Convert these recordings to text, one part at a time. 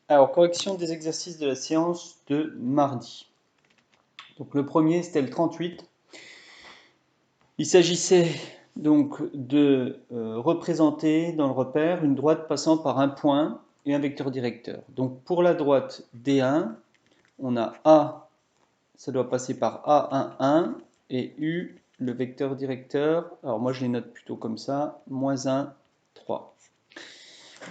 Alors, correction des exercices de la séance de mardi. Donc, le premier, c'était le 38. Il s'agissait donc de représenter dans le repère une droite passant par un point et un vecteur directeur. Donc, pour la droite D1, on a A, ça doit passer par A1, 1, et U, le vecteur directeur. Alors, moi, je les note plutôt comme ça, moins 1, 3.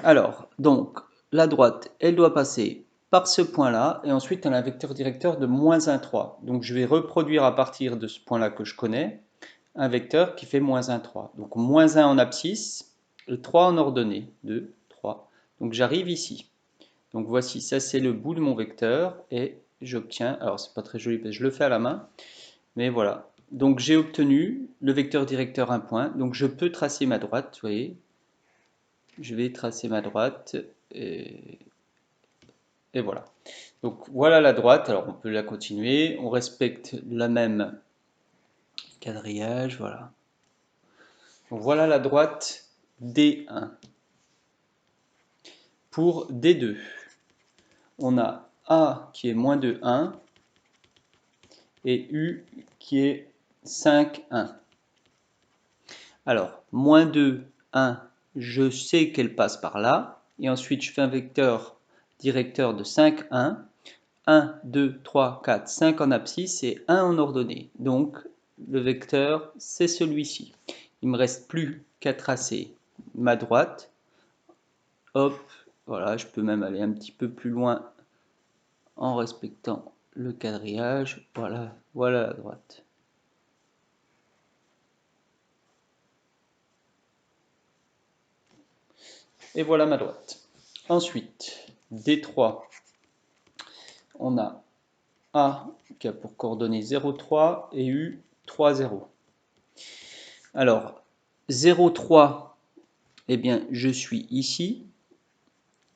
Alors, donc, la droite, elle doit passer par ce point-là, et ensuite elle a un vecteur directeur de moins 1, 3. Donc je vais reproduire à partir de ce point-là que je connais, un vecteur qui fait moins 1, 3. Donc moins 1 en abscisse, et 3 en ordonnée. 2, 3. Donc j'arrive ici. Donc voici, ça c'est le bout de mon vecteur, et j'obtiens, alors c'est pas très joli parce que je le fais à la main, mais voilà. Donc j'ai obtenu le vecteur directeur 1 point, donc je peux tracer ma droite, vous voyez, je vais tracer ma droite et voilà. Donc voilà la droite, alors on peut la continuer, on respecte la même quadrillage, voilà. Donc voilà la droite D1. Pour D2, on a A qui est moins de 1 et U qui est 5, 1. Alors, moins 2, 1, je sais qu'elle passe par là, et ensuite je fais un vecteur directeur de 5, 1. 1, 2, 3, 4, 5 en abscisse et 1 en ordonnée. Donc, le vecteur, c'est celui-ci. Il ne me reste plus qu'à tracer ma droite. Hop, voilà, je peux même aller un petit peu plus loin en respectant le quadrillage. Voilà, voilà la droite. Et voilà ma droite. Ensuite, D3, on a A qui a pour coordonnées 0, 3 et U 3, 0. Alors, 0, 3, eh bien, je suis ici.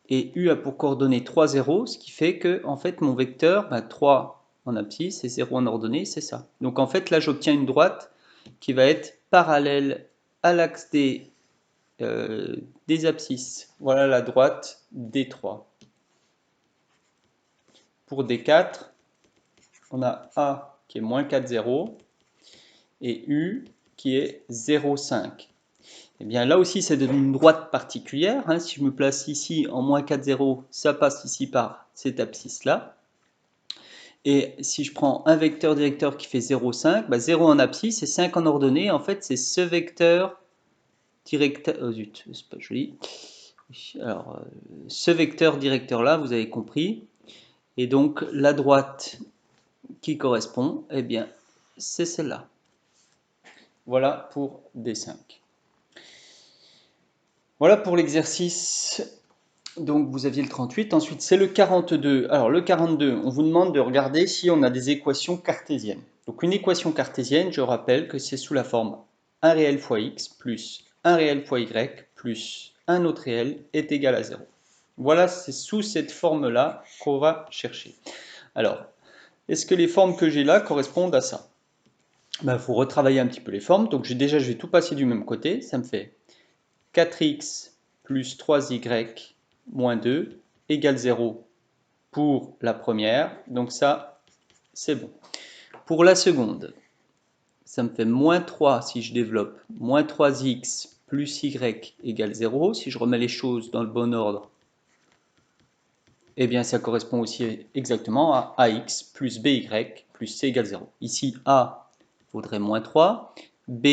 Et U a pour coordonnées 3, 0, ce qui fait que en fait, mon vecteur, 3 en abscisse et 0 en ordonnée, c'est ça. Donc en fait, là, j'obtiens une droite qui va être parallèle à l'axe des abscisses. Voilà la droite D3. Pour D4, on a A qui est moins 4, 0 et U qui est 0, 5. Et bien là aussi, ça donne une droite particulière. Hein. Si je me place ici en moins 4, 0, ça passe ici par cette abscisse-là. Et si je prends un vecteur directeur qui fait 0, 5, 0 en abscisse et 5 en ordonnée. En fait, c'est ce vecteur directeur... Oh zut, c'est pas joli. Alors, ce vecteur directeur-là, vous avez compris. Et donc, la droite qui correspond, eh bien, c'est celle-là. Voilà pour D5. Voilà pour l'exercice. Donc, vous aviez le 38. Ensuite, c'est le 42. Alors, le 42, on vous demande de regarder si on a des équations cartésiennes. Donc, une équation cartésienne, je rappelle que c'est sous la forme 1 réel fois x plus 1 réel fois y plus un autre réel est égal à 0. Voilà, c'est sous cette forme-là qu'on va chercher. Alors, est-ce que les formes que j'ai là correspondent à ça? Il faut retravailler un petit peu les formes. Donc, je vais tout passer du même côté. Ça me fait 4x plus 3y moins 2 égale 0 pour la première. Donc ça, c'est bon. Pour la seconde, ça me fait moins 3 si je développe, moins 3x plus y égale 0. Si je remets les choses dans le bon ordre, eh bien ça correspond aussi exactement à ax plus by plus c égale 0. Ici, a vaudrait moins 3, b,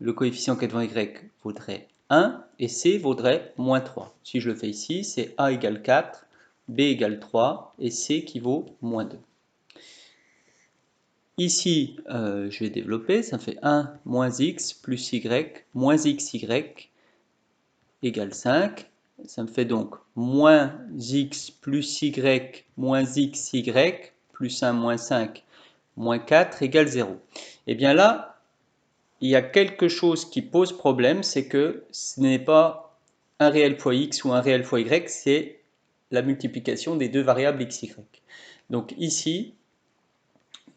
le coefficient qui est devant y, vaudrait 1 et c vaudrait moins 3. Si je le fais ici, c'est a égale 4, b égale 3 et c qui vaut moins 2. Ici, je vais développer, ça fait 1 moins x plus y moins xy égale 5. Ça me fait donc moins x plus y moins xy plus 1 moins 5 moins 4 égale 0. Et bien là, il y a quelque chose qui pose problème, c'est que ce n'est pas un réel fois x ou un réel fois y, c'est la multiplication des deux variables x, y. Donc ici,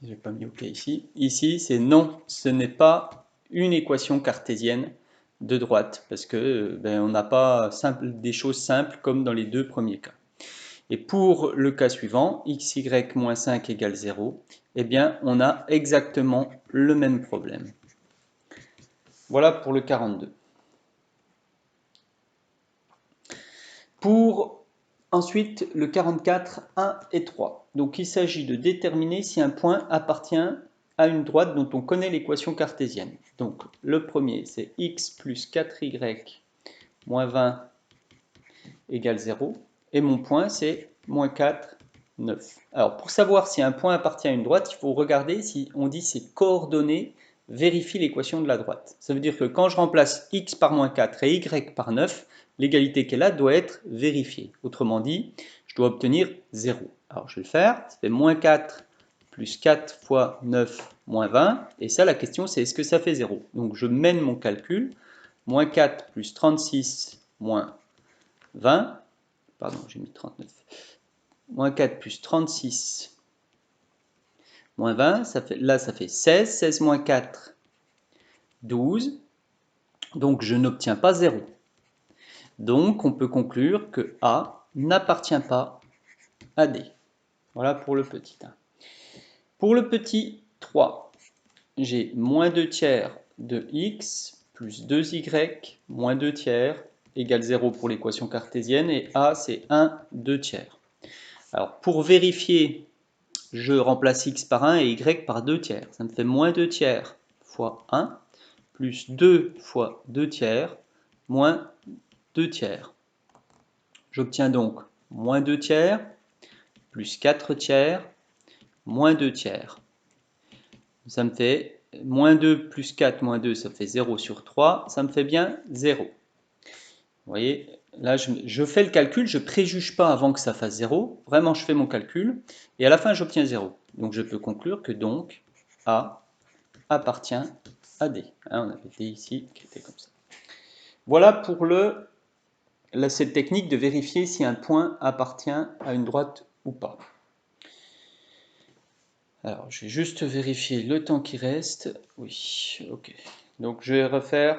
je n'ai pas mis OK ici, ici c'est non, ce n'est pas une équation cartésienne de droite, parce que on n'a pas des choses simples comme dans les deux premiers cas. Et pour le cas suivant, xy moins 5 égale 0, eh bien, on a exactement le même problème. Voilà pour le 42. Pour ensuite le 44, 1 et 3. Donc il s'agit de déterminer si un point appartient à une droite dont on connaît l'équation cartésienne. Donc le premier, c'est x plus 4y moins 20 égale 0. Et mon point, c'est moins 4, 9. Alors pour savoir si un point appartient à une droite, il faut regarder si on dit ses coordonnées vérifient l'équation de la droite. Ça veut dire que quand je remplace x par moins 4 et y par 9, l'égalité qu'elle a doit être vérifiée. Autrement dit, je dois obtenir 0. Alors je vais le faire, ça fait moins 4 plus 4 fois 9 moins 20. Et ça, la question, c'est est-ce que ça fait 0? Donc je mène mon calcul. Moins 4 plus 36 moins 20. Pardon, j'ai mis 39. Moins 4 plus 36 moins 20. Là, ça fait 16. 16 moins 4, 12. Donc je n'obtiens pas 0. Donc, on peut conclure que A n'appartient pas à D. Voilà pour le petit 1. Pour le petit 3, j'ai moins 2 tiers de x plus 2y moins 2 tiers égale 0 pour l'équation cartésienne et A c'est 1 2 tiers. Alors pour vérifier, je remplace x par 1 et y par 2 tiers. Ça me fait moins 2 tiers fois 1 plus 2 fois 2 tiers moins 2 tiers. J'obtiens donc moins 2 tiers plus 4 tiers moins 2 tiers. Ça me fait moins 2 plus 4 moins 2, ça fait 0 sur 3. Ça me fait bien 0. Vous voyez, là je fais le calcul, je ne préjuge pas avant que ça fasse 0. Vraiment, je fais mon calcul. Et à la fin, j'obtiens 0. Donc je peux conclure que donc A appartient à D. Hein, on avait D ici qui était comme ça. Voilà pour cette technique de vérifier si un point appartient à une droite ou pas. Alors, je vais juste vérifier le temps qui reste. Oui, ok. Donc, je vais refaire